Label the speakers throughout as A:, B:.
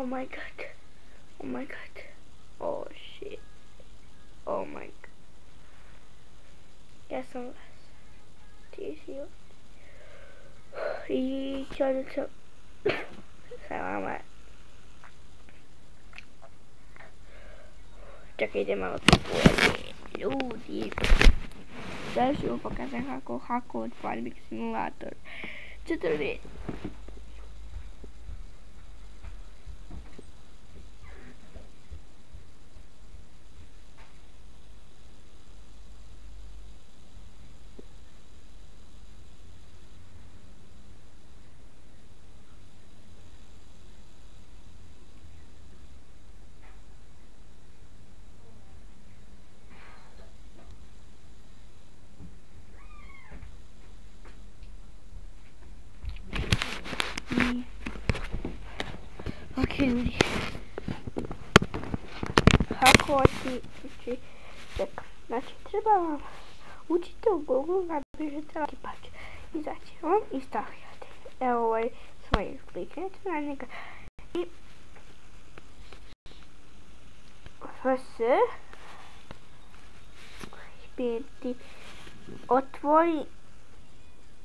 A: Oh my god. Oh my god. Oh shit. Oh my god. Ja sam vas. Ti si ovdje. I čovjek sam sa vama. Čekaj, idem malo popolje. Ljudi. Sada ću vam pokazati kako hakovat Farming Simulator 4. Ok, ljudi. Hakovati, znači treba vam učite u Google, napišete Lakipač, izaći vam i stavljate. Evo ovaj svoj kliknete na njega i FS špijeti otvori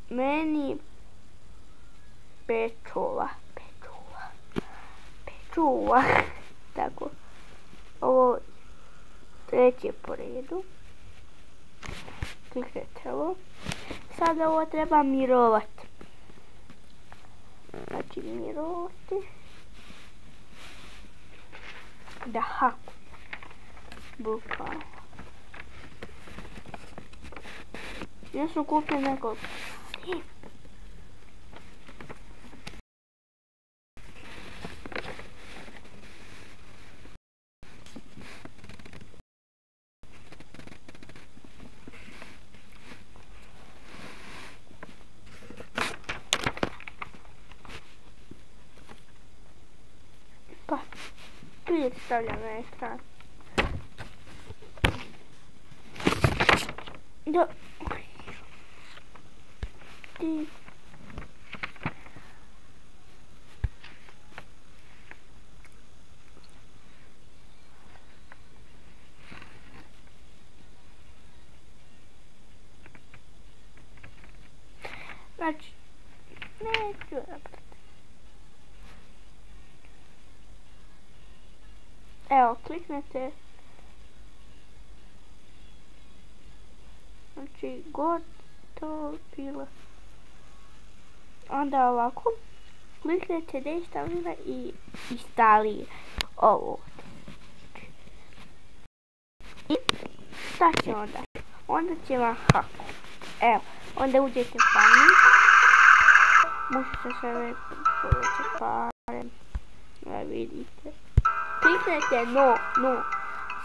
A: meni pečova. Tako, ovo treće po redu. Kliknete ovo. Sada ovo treba mirovati. Znači mirovati. Da haku. Bukvalno. Ja sam kupio nekog. Pa, tu stavljam na ekran. Da. Ti. Znači, neću napraviti. Evo, kliknete. Znači, gotovo bilo. Onda ovako, kliknete deinstalira i instalira ovo. I šta će onda? Onda će vam haku. Evo, onda uđete u Farming. Možete sve poveće pare. Ne vidite. Kliknete no.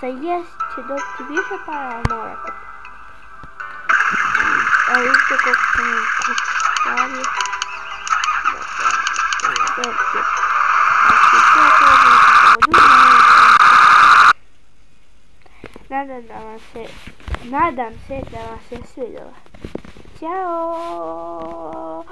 A: Sa yes će dobiti više para, ali morate. Evo vidite koliko sam im stavio. Nadam se da vam se svidjela. Ćao!